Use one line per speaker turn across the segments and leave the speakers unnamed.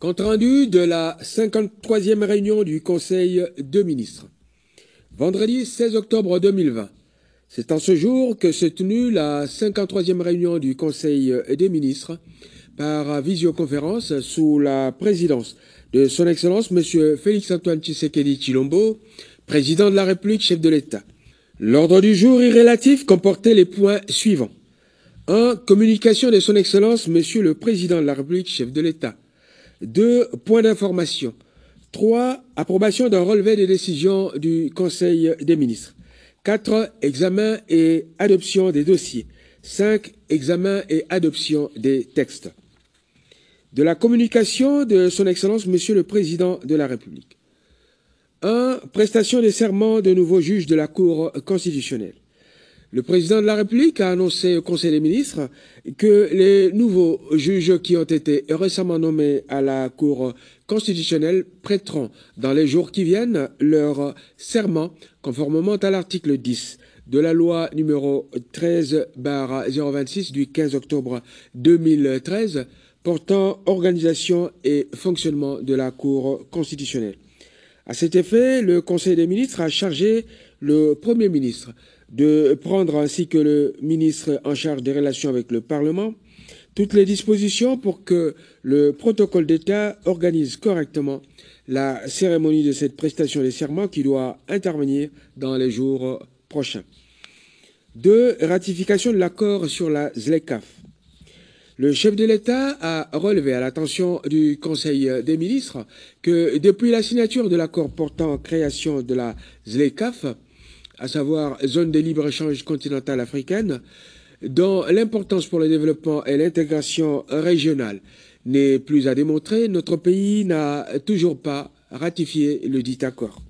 Compte rendu de la 53e réunion du Conseil de ministres. Vendredi 16 octobre 2020. C'est en ce jour que s'est tenue la 53e réunion du Conseil des ministres par visioconférence sous la présidence de Son Excellence M. Félix-Antoine Tshisekedi Tshilombo, président de la République, chef de l'État. L'ordre du jour est relatif comportait les points suivants. 1. Communication de Son Excellence M. le Président de la République, chef de l'État. 2. Points d'information. 3. Approbation d'un relevé des décisions du Conseil des ministres. 4. Examen et adoption des dossiers. 5. Examen et adoption des textes. De la communication de Son Excellence Monsieur le Président de la République. 1. Prestation des serments de nouveaux juges de la Cour constitutionnelle. Le Président de la République a annoncé au Conseil des ministres que les nouveaux juges qui ont été récemment nommés à la Cour constitutionnelle prêteront dans les jours qui viennent leur serment conformément à l'article 10 de la loi numéro 13/026 du 15 octobre 2013 portant organisation et fonctionnement de la Cour constitutionnelle. À cet effet, le Conseil des ministres a chargé le Premier ministre de prendre, ainsi que le ministre en charge des relations avec le Parlement, toutes les dispositions pour que le protocole d'État organise correctement la cérémonie de cette prestation des serments qui doit intervenir dans les jours prochains. 2. Ratification de l'accord sur la ZLECAf. Le chef de l'État a relevé à l'attention du Conseil des ministres que depuis la signature de l'accord portant création de la ZLECAf, à savoir zone de libre-échange continentale africaine, dont l'importance pour le développement et l'intégration régionale n'est plus à démontrer, notre pays n'a toujours pas ratifié le dit accord.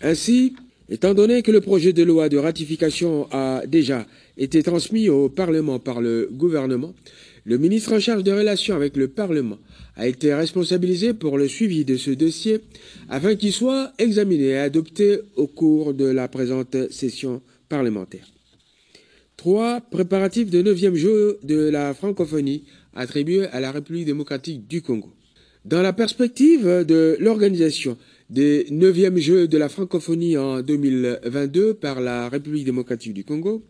Ainsi, étant donné que le projet de loi de ratification a déjà été transmis au Parlement par le gouvernement, le ministre en charge des relations avec le Parlement a été responsabilisé pour le suivi de ce dossier afin qu'il soit examiné et adopté au cours de la présente session parlementaire. 3. Préparatifs de 9e Jeux de la francophonie attribués à la République démocratique du Congo. Dans la perspective de l'organisation des 9e Jeux de la francophonie en 2022 par la République démocratique du Congo,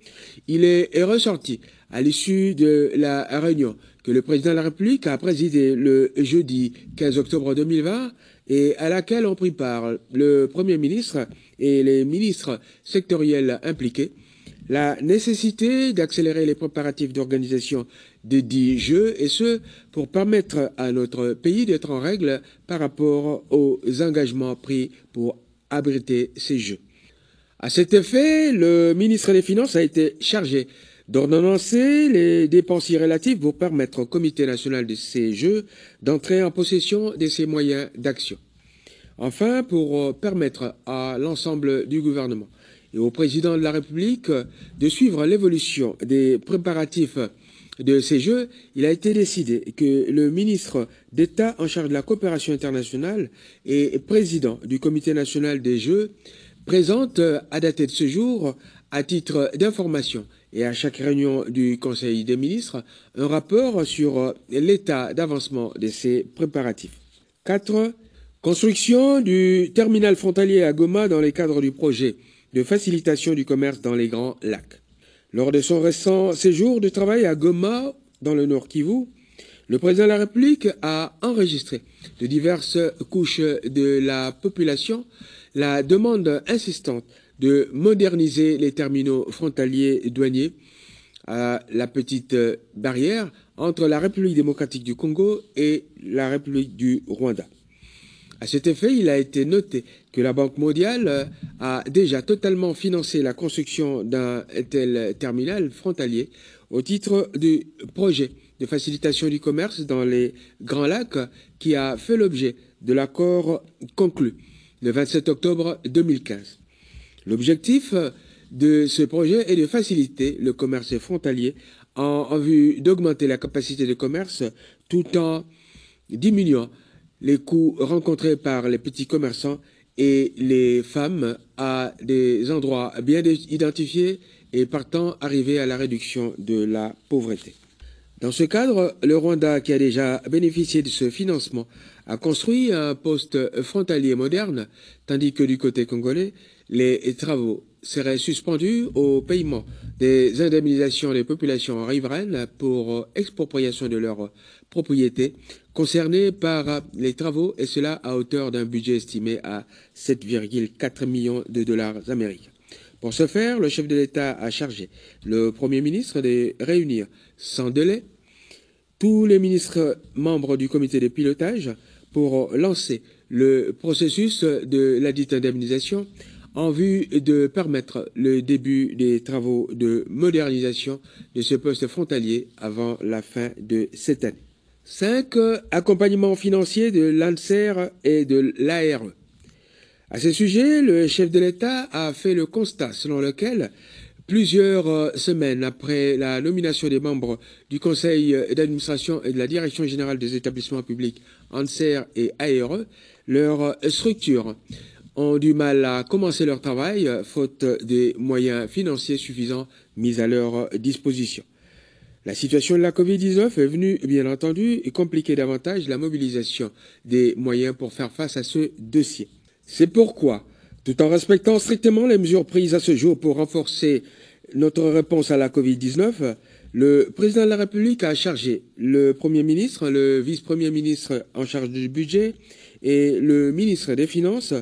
il est ressorti à l'issue de la réunion que le président de la République a présidé le jeudi 15 octobre 2020 et à laquelle ont pris part le Premier ministre et les ministres sectoriels impliqués, la nécessité d'accélérer les préparatifs d'organisation des 10 Jeux, et ce, pour permettre à notre pays d'être en règle par rapport aux engagements pris pour abriter ces Jeux. À cet effet, le ministre des Finances a été chargé d'ordonnancer les dépenses relatives pour permettre au Comité national de ces Jeux d'entrer en possession de ses moyens d'action. Enfin, pour permettre à l'ensemble du gouvernement et au président de la République de suivre l'évolution des préparatifs de ces Jeux, il a été décidé que le ministre d'État en charge de la coopération internationale et président du Comité national des Jeux présente à dater de ce jour, à titre d'information et à chaque réunion du Conseil des ministres, un rapport sur l'état d'avancement de ces préparatifs. 4. Construction du terminal frontalier à Goma dans le cadre du projet de facilitation du commerce dans les Grands Lacs. Lors de son récent séjour de travail à Goma, dans le Nord Kivu, le président de la République a enregistré de diverses couches de la population la demande insistante de moderniser les terminaux frontaliers douaniers à la petite barrière entre la République démocratique du Congo et la République du Rwanda. À cet effet, il a été noté que la Banque mondiale a déjà totalement financé la construction d'un tel terminal frontalier au titre du projet de facilitation du commerce dans les Grands Lacs qui a fait l'objet de l'accord conclu le 27 octobre 2015. L'objectif de ce projet est de faciliter le commerce frontalier en vue d'augmenter la capacité de commerce tout en diminuant les coûts rencontrés par les petits commerçants et les femmes à des endroits bien identifiés et partant arriver à la réduction de la pauvreté. Dans ce cadre, le Rwanda, qui a déjà bénéficié de ce financement, a construit un poste frontalier moderne, tandis que du côté congolais, les travaux seraient suspendus au paiement des indemnisations des populations riveraines pour expropriation de leurs propriétés concernées par les travaux, et cela à hauteur d'un budget estimé à 7,4 millions de dollars américains. Pour ce faire, le chef de l'État a chargé le Premier ministre de réunir sans délai tous les ministres membres du comité de pilotage pour lancer le processus de la dite indemnisation en vue de permettre le début des travaux de modernisation de ce poste frontalier avant la fin de cette année. 5. Accompagnement financier de l'ANSER et de l'ARE. À ce sujet, le chef de l'État a fait le constat selon lequel, plusieurs semaines après la nomination des membres du conseil d'administration et de la direction générale des établissements publics ANSER et ARE, leurs structures ont du mal à commencer leur travail, faute des moyens financiers suffisants mis à leur disposition. La situation de la Covid-19 est venue, bien entendu, compliquer davantage la mobilisation des moyens pour faire face à ce dossier. C'est pourquoi, tout en respectant strictement les mesures prises à ce jour pour renforcer notre réponse à la Covid-19, le président de la République a chargé le Premier ministre, le vice-premier ministre en charge du budget et le ministre des Finances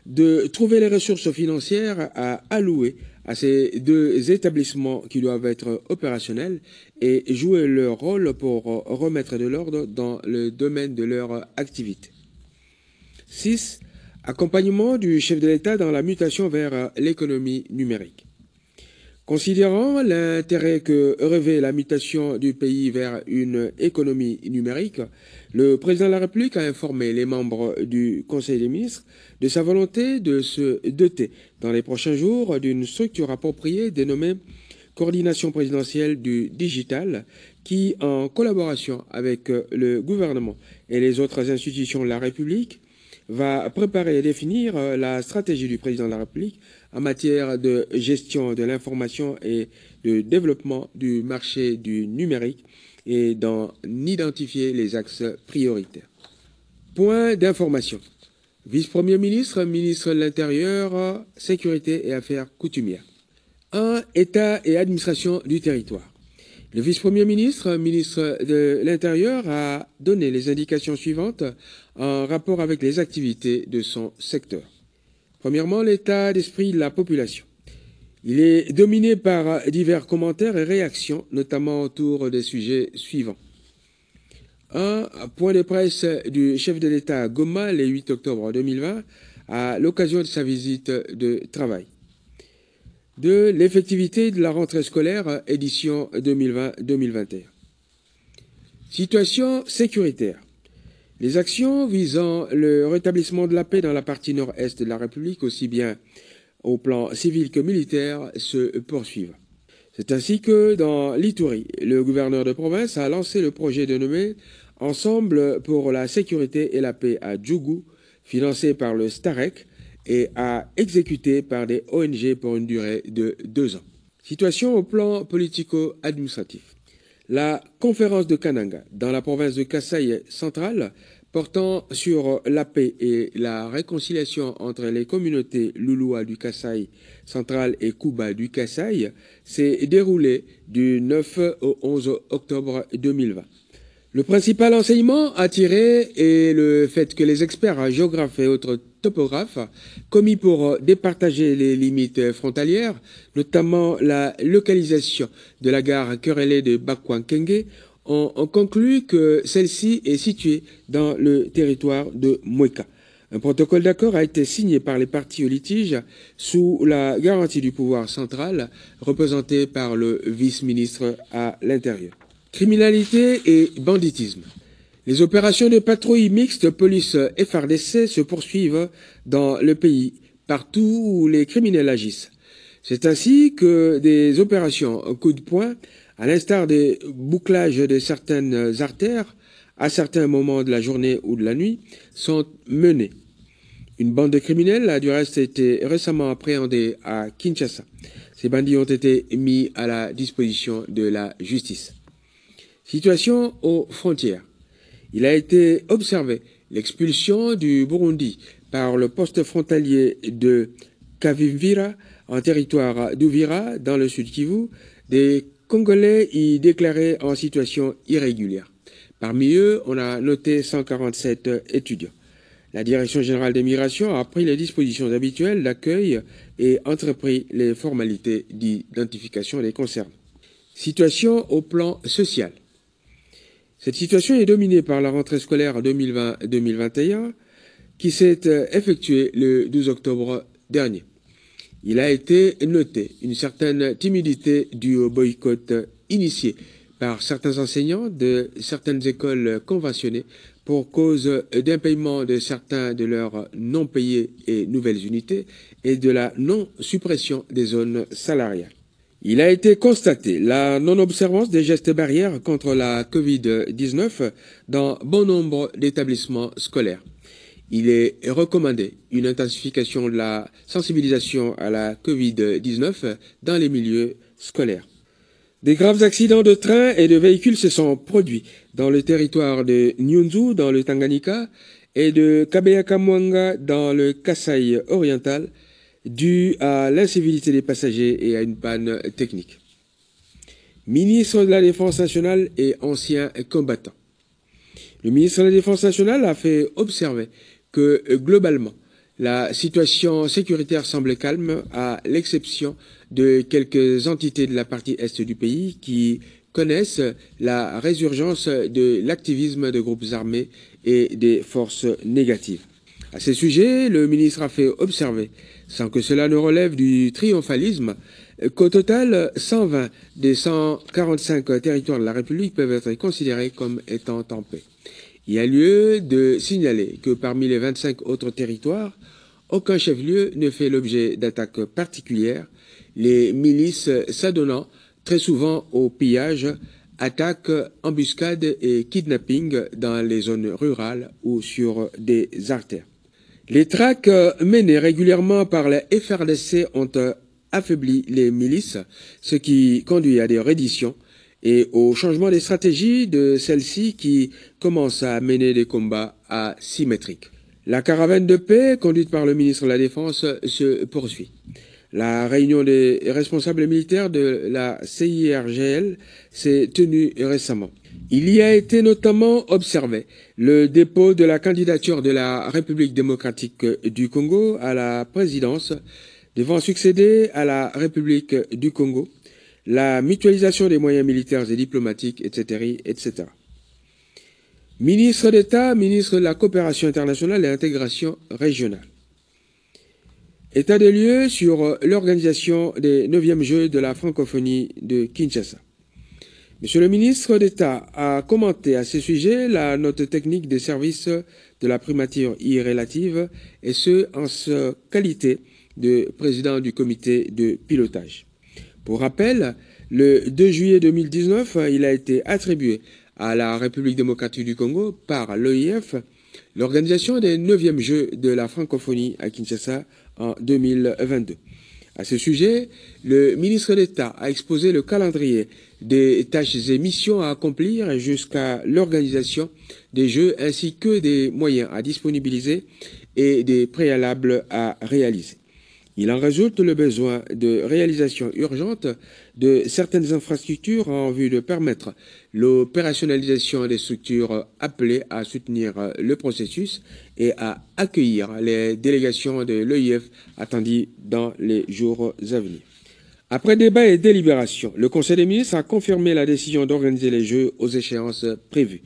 de trouver les ressources financières à allouer à ces deux établissements qui doivent être opérationnels et jouer leur rôle pour remettre de l'ordre dans le domaine de leur activité. 6. Accompagnement du chef de l'État dans la mutation vers l'économie numérique. Considérant l'intérêt que revêt la mutation du pays vers une économie numérique, le président de la République a informé les membres du Conseil des ministres de sa volonté de se doter dans les prochains jours d'une structure appropriée dénommée Coordination présidentielle du digital qui, en collaboration avec le gouvernement et les autres institutions de la République, va préparer et définir la stratégie du président de la République en matière de gestion de l'information et de développement du marché du numérique et d'en identifier les axes prioritaires. Point d'information. Vice-premier ministre, ministre de l'Intérieur, Sécurité et Affaires coutumières. 1. État et administration du territoire. Le vice-premier ministre, ministre de l'Intérieur, a donné les indications suivantes en rapport avec les activités de son secteur. Premièrement, l'état d'esprit de la population. Il est dominé par divers commentaires et réactions, notamment autour des sujets suivants. 1. Point de presse du chef de l'État à Goma le 8 octobre 2020 à l'occasion de sa visite de travail. 2. L'effectivité de la rentrée scolaire édition 2020-2021. Situation sécuritaire. Les actions visant le rétablissement de la paix dans la partie nord-est de la République, aussi bien au plan civil que militaire, se poursuivent. C'est ainsi que dans l'Ituri, le gouverneur de province a lancé le projet dénommé Ensemble pour la sécurité et la paix à Djougou, financé par le STAREC, et à exécuter par des ONG pour une durée de 2 ans. Situation au plan politico-administratif. La conférence de Kananga, dans la province de Kasaï centrale, portant sur la paix et la réconciliation entre les communautés Lulua du Kasaï central et Kuba du Kasaï, s'est déroulée du 9 au 11 octobre 2020. Le principal enseignement à tirer est le fait que les experts géographes et autres topographes, commis pour départager les limites frontalières, notamment la localisation de la gare querellée de Bakwangkenge, ont conclu que celle-ci est située dans le territoire de Mweka. Un protocole d'accord a été signé par les parties au litige sous la garantie du pouvoir central, représenté par le vice-ministre à l'Intérieur. Criminalité et banditisme. Les opérations de patrouille mixte police-FARDC se poursuivent dans le pays, partout où les criminels agissent. C'est ainsi que des opérations coup de poing, à l'instar des bouclages de certaines artères, à certains moments de la journée ou de la nuit, sont menées. Une bande de criminels a du reste été récemment appréhendée à Kinshasa. Ces bandits ont été mis à la disposition de la justice. Situation aux frontières. Il a été observé l'expulsion du Burundi par le poste frontalier de Kavimvira en territoire d'Uvira dans le sud Kivu, des Congolais y déclarés en situation irrégulière. Parmi eux, on a noté 147 étudiants. La Direction générale des migrations a pris les dispositions habituelles d'accueil et entrepris les formalités d'identification des concernés. Situation au plan social. Cette situation est dominée par la rentrée scolaire 2020-2021 qui s'est effectuée le 12 octobre dernier. Il a été noté une certaine timidité due au boycott initié par certains enseignants de certaines écoles conventionnées pour cause d'impaiement de certains de leurs non payés et nouvelles unités et de la non-suppression des zones salariales. Il a été constaté la non-observance des gestes barrières contre la Covid-19 dans bon nombre d'établissements scolaires. Il est recommandé une intensification de la sensibilisation à la Covid-19 dans les milieux scolaires. Des graves accidents de train et de véhicules se sont produits dans le territoire de Nyunzu, dans le Tanganyika, et de Kabeyakamwanga, dans le Kasaï oriental, dû à l'incivilité des passagers et à une panne technique. Ministre de la Défense nationale et ancien combattant. Le ministre de la Défense nationale a fait observer que, globalement, la situation sécuritaire semble calme, à l'exception de quelques entités de la partie est du pays qui connaissent la résurgence de l'activisme de groupes armés et des forces négatives. À ce sujet, le ministre a fait observer, sans que cela ne relève du triomphalisme, qu'au total, 120 des 145 territoires de la République peuvent être considérés comme étant en paix. Il y a lieu de signaler que parmi les 25 autres territoires, aucun chef-lieu ne fait l'objet d'attaques particulières, les milices s'adonnant très souvent au pillage, attaques, embuscades et kidnapping dans les zones rurales ou sur des artères. Les traques menées régulièrement par la FRDC ont affaibli les milices, ce qui conduit à des redditions et au changement des stratégies de celles-ci qui commencent à mener des combats asymétriques. La caravane de paix, conduite par le ministre de la Défense, se poursuit. La réunion des responsables militaires de la CIRGL s'est tenue récemment. Il y a été notamment observé le dépôt de la candidature de la République démocratique du Congo à la présidence, devant succéder à la République du Congo, la mutualisation des moyens militaires et diplomatiques, etc., etc. Ministre d'État, ministre de la Coopération internationale et intégration régionale. État des lieux sur l'organisation des 9e Jeux de la francophonie de Kinshasa. Monsieur le ministre d'État a commenté à ce sujet la note technique des services de la primature irrélative, et ce, en sa qualité de président du comité de pilotage. Pour rappel, le 2 juillet 2019, il a été attribué à la République démocratique du Congo par l'OIF l'organisation des 9e Jeux de la francophonie à Kinshasa en 2022. À ce sujet, le ministre d'État a exposé le calendrier des tâches et missions à accomplir jusqu'à l'organisation des Jeux ainsi que des moyens à disponibiliser et des préalables à réaliser. Il en résulte le besoin de réalisation urgente de certaines infrastructures en vue de permettre l'opérationnalisation des structures appelées à soutenir le processus et à accueillir les délégations de l'OIF attendues dans les jours à venir. Après débat et délibération, le Conseil des ministres a confirmé la décision d'organiser les Jeux aux échéances prévues.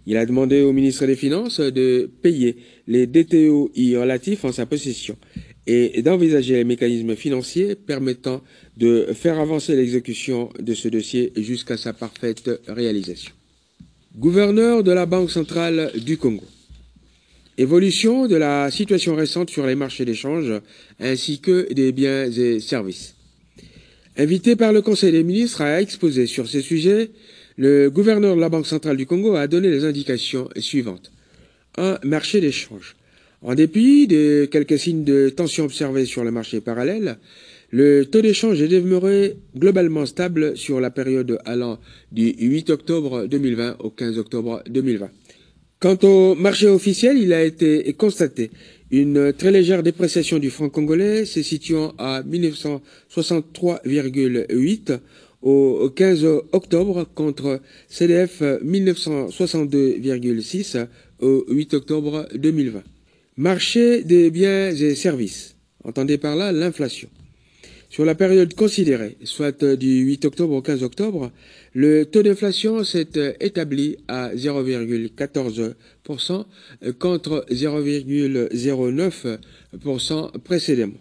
Il a demandé au ministre des Finances de payer les DTOI relatifs en sa possession et d'envisager les mécanismes financiers permettant de faire avancer l'exécution de ce dossier jusqu'à sa parfaite réalisation. Gouverneur de la Banque centrale du Congo. Évolution de la situation récente sur les marchés d'échange ainsi que des biens et services. Invité par le Conseil des ministres à exposer sur ces sujets, le gouverneur de la Banque centrale du Congo a donné les indications suivantes. 1. Marché d'échange. En dépit de quelques signes de tension observés sur le marché parallèle, Le taux d'échange est demeuré globalement stable sur la période allant du 8 octobre 2020 au 15 octobre 2020. Quant au marché officiel, il a été constaté une très légère dépréciation du franc congolais, se situant à 1963,8 au 15 octobre contre CDF 1962,6 au 8 octobre 2020. Marché des biens et services. Entendez par là l'inflation. Sur la période considérée, soit du 8 octobre au 15 octobre, le taux d'inflation s'est établi à 0,14% contre 0,09% précédemment.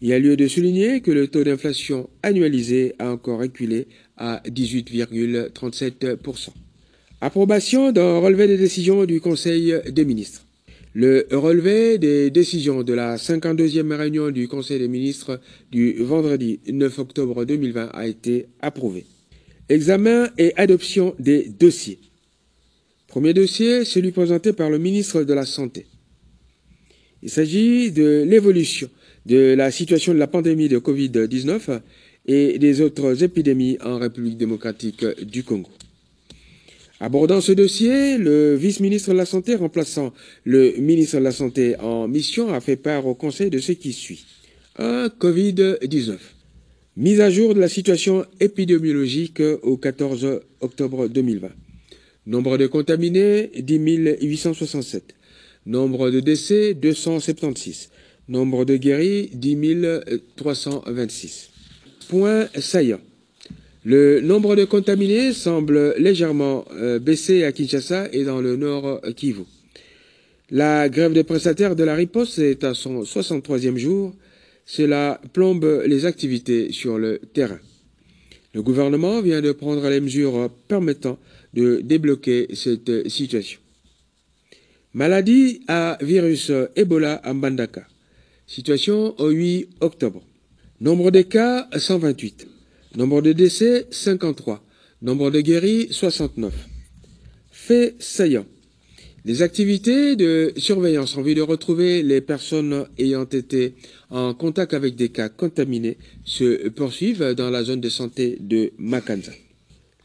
Il y a lieu de souligner que le taux d'inflation annualisé a encore reculé à 18,37%. Approbation d'un relevé des décisions du Conseil des ministres. Le relevé des décisions de la 52e réunion du Conseil des ministres du vendredi 9 octobre 2020 a été approuvé. Examen et adoption des dossiers. Premier dossier, celui présenté par le ministre de la Santé. Il s'agit de l'évolution de la situation de la pandémie de Covid-19 et des autres épidémies en République démocratique du Congo. Abordant ce dossier, le vice-ministre de la Santé remplaçant le ministre de la Santé en mission a fait part au Conseil de ce qui suit. 1. Covid-19. Mise à jour de la situation épidémiologique au 14 octobre 2020. Nombre de contaminés, 10 867. Nombre de décès, 276. Nombre de guéris, 10 326. Point saillant. Le nombre de contaminés semble légèrement baisser à Kinshasa et dans le nord Kivu. La grève des prestataires de la riposte est à son 63e jour. Cela plombe les activités sur le terrain. Le gouvernement vient de prendre les mesures permettant de débloquer cette situation. Maladie à virus Ebola à Mbandaka. Situation au 8 octobre. Nombre de cas, 128. Nombre de décès, 53. Nombre de guéris, 69. Fait saillant. Les activités de surveillance en vue de retrouver les personnes ayant été en contact avec des cas contaminés se poursuivent dans la zone de santé de Makanza.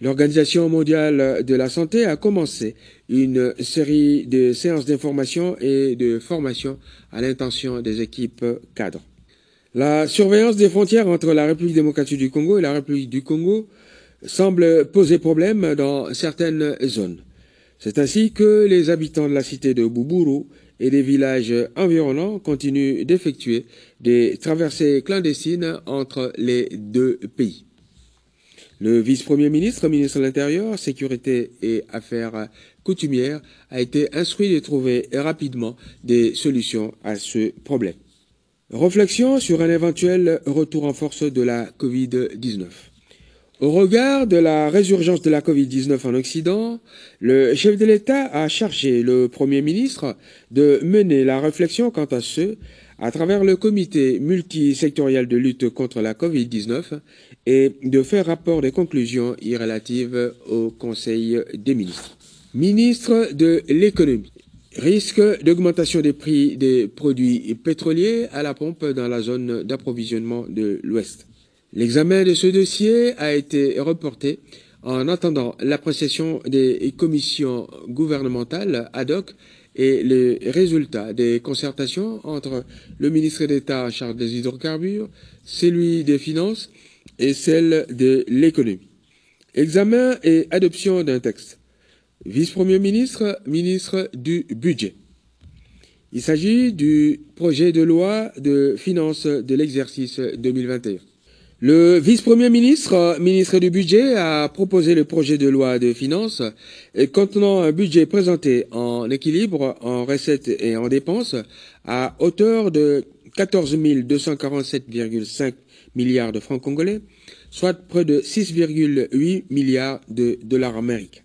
L'Organisation mondiale de la santé a commencé une série de séances d'information et de formation à l'intention des équipes cadres. La surveillance des frontières entre la République démocratique du Congo et la République du Congo semble poser problème dans certaines zones. C'est ainsi que les habitants de la cité de Buburu et des villages environnants continuent d'effectuer des traversées clandestines entre les deux pays. Le vice-premier ministre, ministre de l'Intérieur, Sécurité et Affaires coutumières, a été instruit de trouver rapidement des solutions à ce problème. Réflexion sur un éventuel retour en force de la Covid-19. Au regard de la résurgence de la Covid-19 en Occident, le chef de l'État a chargé le Premier ministre de mener la réflexion quant à ce, à travers le comité multisectoriel de lutte contre la Covid-19 et de faire rapport des conclusions y relatives au Conseil des ministres. Ministre de l'économie. Risque d'augmentation des prix des produits pétroliers à la pompe dans la zone d'approvisionnement de l'Ouest. L'examen de ce dossier a été reporté en attendant l'appréciation des commissions gouvernementales ad hoc et les résultats des concertations entre le ministre d'État en charge des hydrocarbures, celui des Finances et celle de l'économie. Examen et adoption d'un texte. Vice-premier ministre, ministre du Budget. Il s'agit du projet de loi de finances de l'exercice 2021. Le vice-premier ministre, ministre du Budget, a proposé le projet de loi de finances contenant un budget présenté en équilibre, en recettes et en dépenses à hauteur de 14 247,5 milliards de francs congolais, soit près de 6,8 milliards de dollars américains.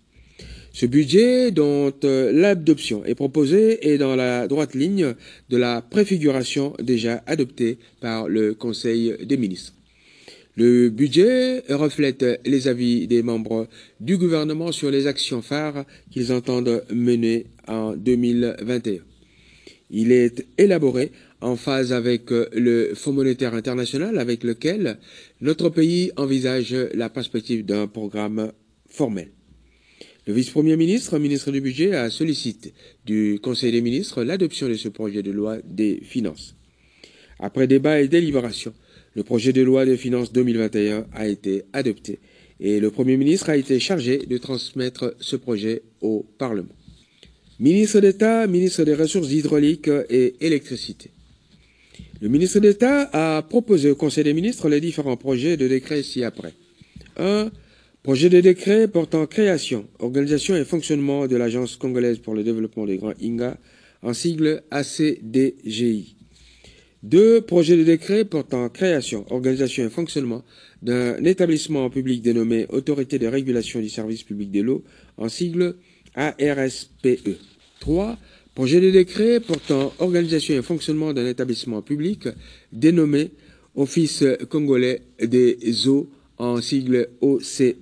Ce budget, dont l'adoption est proposée, est dans la droite ligne de la préfiguration déjà adoptée par le Conseil des ministres. Le budget reflète les avis des membres du gouvernement sur les actions phares qu'ils entendent mener en 2021. Il est élaboré en phase avec le Fonds monétaire international avec lequel notre pays envisage la perspective d'un programme formel. Le vice-premier ministre, ministre du Budget, a sollicité du Conseil des ministres l'adoption de ce projet de loi des finances. Après débat et délibération, le projet de loi des finances 2021 a été adopté et le Premier ministre a été chargé de transmettre ce projet au Parlement. Ministre d'État, ministre des Ressources hydrauliques et électricité. Le ministre d'État a proposé au Conseil des ministres les différents projets de décret ci-après. 1. Projet de décret portant création, organisation et fonctionnement de l'Agence congolaise pour le développement des Grands Inga, en sigle ACDGI. 2. Projet de décret portant création, organisation et fonctionnement d'un établissement public dénommé Autorité de régulation du service public de l'eau, en sigle ARSPE. 3. Projet de décret portant organisation et fonctionnement d'un établissement public dénommé Office congolais des eaux, en sigle OCE.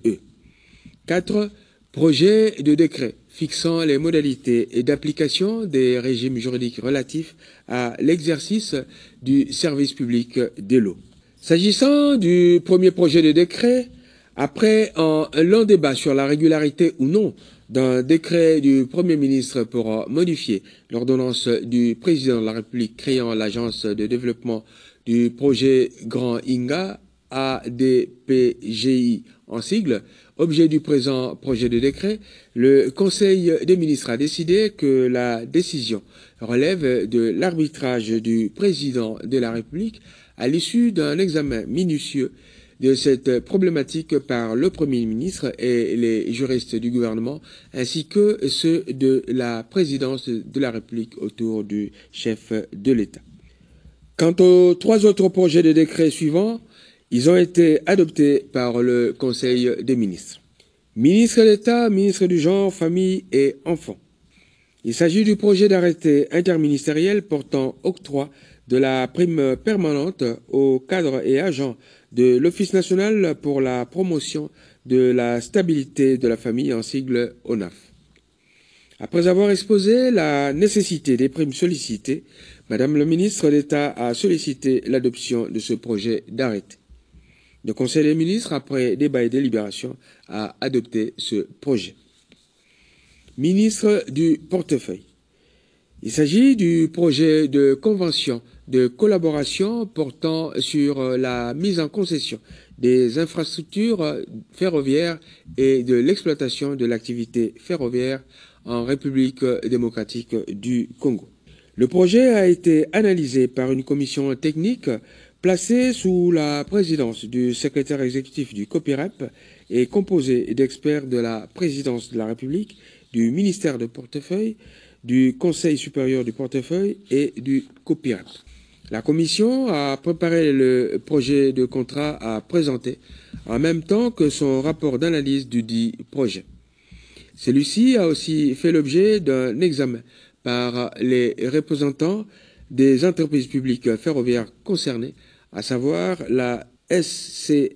4. Projet de décret fixant les modalités et d'application des régimes juridiques relatifs à l'exercice du service public de l'eau. S'agissant du premier projet de décret, après un long débat sur la régularité ou non d'un décret du Premier ministre pour modifier l'ordonnance du Président de la République créant l'Agence de développement du projet Grand Inga, ADPGI en sigle, objet du présent projet de décret, le Conseil des ministres a décidé que la décision relève de l'arbitrage du Président de la République à l'issue d'un examen minutieux de cette problématique par le Premier ministre et les juristes du gouvernement, ainsi que ceux de la présidence de la République autour du chef de l'État. Quant aux 3 autres projets de décret suivants, ils ont été adoptés par le Conseil des ministres. Ministre d'État, ministre du Genre, Famille et Enfants. Il s'agit du projet d'arrêté interministériel portant octroi de la prime permanente aux cadres et agents de l'Office national pour la promotion de la stabilité de la famille, en sigle ONAF. Après avoir exposé la nécessité des primes sollicitées, Madame le ministre d'État a sollicité l'adoption de ce projet d'arrêté. Le Conseil des ministres, après débat et délibération, a adopté ce projet. Ministre du portefeuille. Il s'agit du projet de convention de collaboration portant sur la mise en concession des infrastructures ferroviaires et de l'exploitation de l'activité ferroviaire en République démocratique du Congo. Le projet a été analysé par une commission technique placée sous la présidence du secrétaire exécutif du COPIREP et composé d'experts de la présidence de la République, du ministère de portefeuille, du Conseil supérieur du portefeuille et du COPIREP. La commission a préparé le projet de contrat à présenter en même temps que son rapport d'analyse du dit projet. Celui-ci a aussi fait l'objet d'un examen par les représentants des entreprises publiques ferroviaires concernées, à savoir la SCFUF-SA,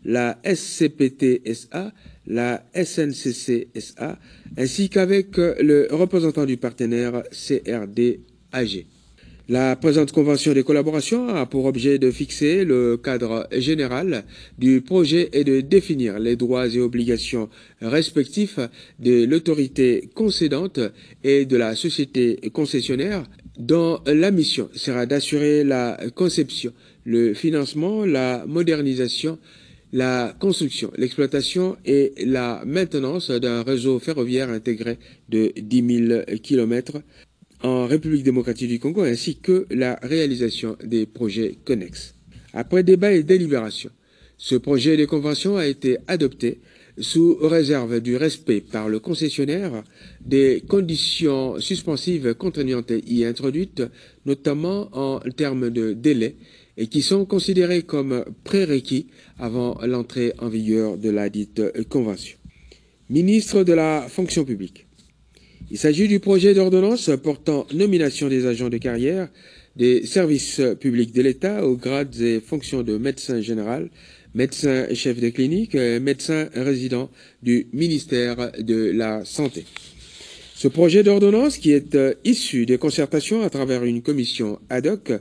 la SCPT-SA, la SNCC-SA, ainsi qu'avec le représentant du partenaire CRD-AG. La présente convention de collaboration a pour objet de fixer le cadre général du projet et de définir les droits et obligations respectifs de l'autorité concédante et de la société concessionnaire, dont la mission sera d'assurer la conception, le financement, la modernisation, la construction, l'exploitation et la maintenance d'un réseau ferroviaire intégré de 10 000 km en République démocratique du Congo, ainsi que la réalisation des projets connexes. Après débat et délibération, ce projet de convention a été adopté sous réserve du respect par le concessionnaire des conditions suspensives contraignantes y introduites, notamment en termes de délai, et qui sont considérés comme prérequis avant l'entrée en vigueur de la dite convention. Ministre de la fonction publique. Il s'agit du projet d'ordonnance portant nomination des agents de carrière des services publics de l'État aux grades et fonctions de médecin général, médecin chef de clinique et médecin résident du ministère de la Santé. Ce projet d'ordonnance, qui est issu des concertations à travers une commission ad hoc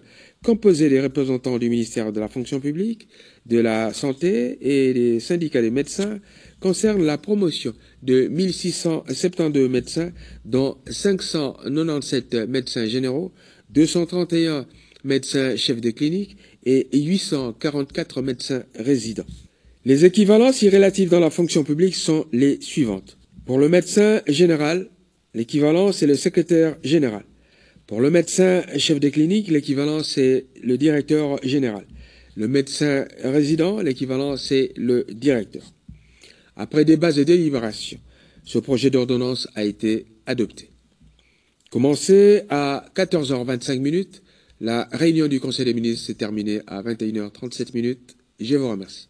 composée des représentants du ministère de la fonction publique, de la santé et des syndicats des médecins, concerne la promotion de 1672 médecins, dont 597 médecins généraux, 231 médecins chefs de clinique et 844 médecins résidents. Les équivalences irrélatives dans la fonction publique sont les suivantes. Pour le médecin général, l'équivalent, c'est le secrétaire général. Pour le médecin chef de clinique, l'équivalent, c'est le directeur général. Le médecin résident, l'équivalent, c'est le directeur. Après débat et délibération, ce projet d'ordonnance a été adopté. Commencé à 14h25, la réunion du Conseil des ministres s'est terminée à 21h37. Je vous remercie.